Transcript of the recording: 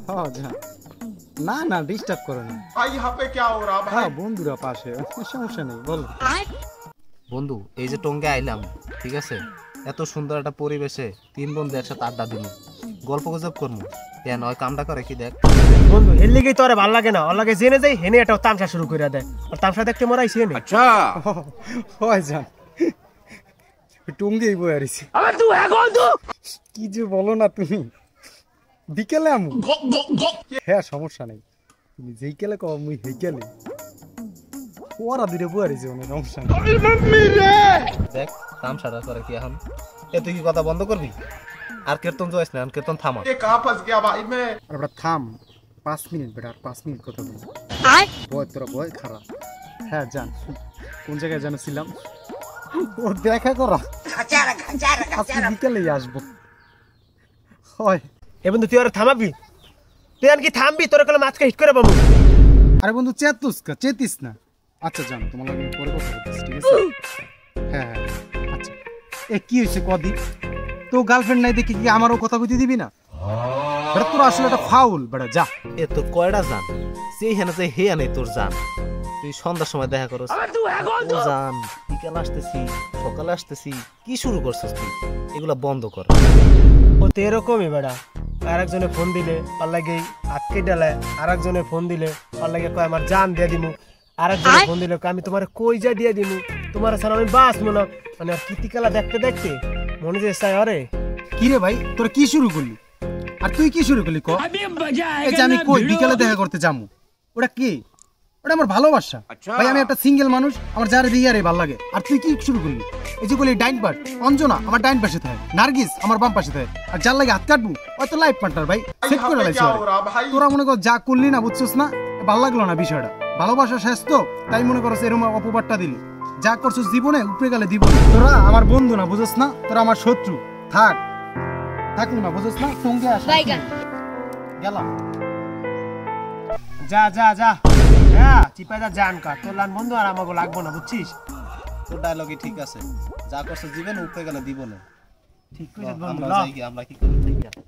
হ্যাঁ যা। না না ডিস্টার্ব করো না भाई यहाँ पे क्या हो रहा भाई? হ্যাঁ বন্ধুরা পাশে সমস্যা নেই বলো। বন্ধু এই যে টঙ্গে আইলাম, ঠিক আছে, এত সুন্দর একটা পরিবেশে তিন বন্ধু একসাথে আড্ডা দিল, গল্প গুজব করবো, কেন ওই কামটা করে কি দেখ বন্ধু এর লিগেই তো আরে ভাল লাগে না, ওর লাগে জেনে যাই হেনে একটা তামসা শুরু করে দেয়, আর তামসা দেখতে মরাইছে হেনে। अच्छा হয় যান টুঙ্গেই বই আরিছি কি যে বলো না তুমি বিকেলে আমু হ্যাঁ সমস্যা নেই তুমি যেই কেলে কও মুই হেই কেলে ওরা দিরে বই আরিছি অনেক সমস্যা নেই দেখ তামসাটা করে কি এখন। এ তুই কি কথা বন্ধ করবি? আর কীর্তন যাইস না, কীর্তন থামা। ये कहाँ फंस गया भाई मैं? আর বেটা থাম 5 মিনিট বেটা আর 5 মিনিট কথা বল বয় তোরা বয় খারাপ হ্যাঁ জান কোন জায়গায় যেন ছিলাম ও দেখা করা আজকে বিকেলেই আসবো হয়। এ বন্ধু তুই আর থামাবি? তুই আর কি থামবি? তোর কলে মাছকে হিট করে পাবো। আরে বন্ধু চেতিস না। আচ্ছা জান তোমার লাগে পরে কথা বলতেছি ঠিক আছে? হ্যাঁ হ্যাঁ আচ্ছা এ কি হয়েছে কদি তো গার্লফ্রেন্ড নাই দেখি কি আমারও কথা কইতে দিবি না? বেটা তোর আসলে একটা ফাউল বেটা যা। এ তোর কয়টা জান, সেই হেনে যে হে নেই তোর জান। তুই সন্ধ্যার সময় দেখা করস, ও জান বিকাল আসতেছি সকালে আসতেছি, কি শুরু করছিস তুই? এগুলা বন্ধ কর। ও তো এরকমই বেড়া, আর একজনে ফোন দিলে আর লাগে আটকে ডালে, আর একজনে ফোন দিলে আর লাগে কয় আমার জান দিয়ে দিমু, আর একজনে ফোন দিলে কয় আমি তোমার কই যা দিয়ে দিমু, তোমার ছাড়া আমি বাঁচবো না। মানে আর কীর্তিকালা দেখতে দেখতে মনে যে চাই আরে কি রে ভাই তোরা কি শুরু করলি? আর তুই কি শুরু করলি ক? এই যে আমি কই বিকালে দেখা করতে যামু, ওটা কি? ওটা আমার ভালোবাসা ভাই, আমি একটা সিঙ্গেল মানুষ, আমার যারে দিয়ে আরে ভালো লাগে। আর তুই কি শুরু করলি? এই যে বলি ডাইন পার্ট অঞ্জনা আমার ডাইন পাশে থাকে, নার্গিস আমার বাম পাশে থাকে, আর যার লাগে হাত কাটবো ওই তো লাইফ পার্টনার ভাই সেট করে লাইছি। তোরা মনে কর যা করলি না বুঝছস না, ভালো লাগলো না বিষয়টা। ভালোবাসা শেষ তো তাই মনে করছ এরকম অপবাদটা দিলি। যা করছস জীবনে উপরে গেলে দিব। তোরা আমার বন্ধু না বুঝছস না, তোরা আমার শত্রু। থাকুন না বুঝছস না, সঙ্গে আস গেলাম। যা যা যা হ্যাঁ চিপাই যা জান কা, তোর লান বন্ধু আর আমাকে লাগবো না বুঝছিস? তোর ডায়লগই ঠিক আছে, যা করছিস জীবনে উপরে গেলে দিব না। ঠিক কইছিস বন্ধু। আমরা যাই কি, আমরা কি করি ঠিক আছে।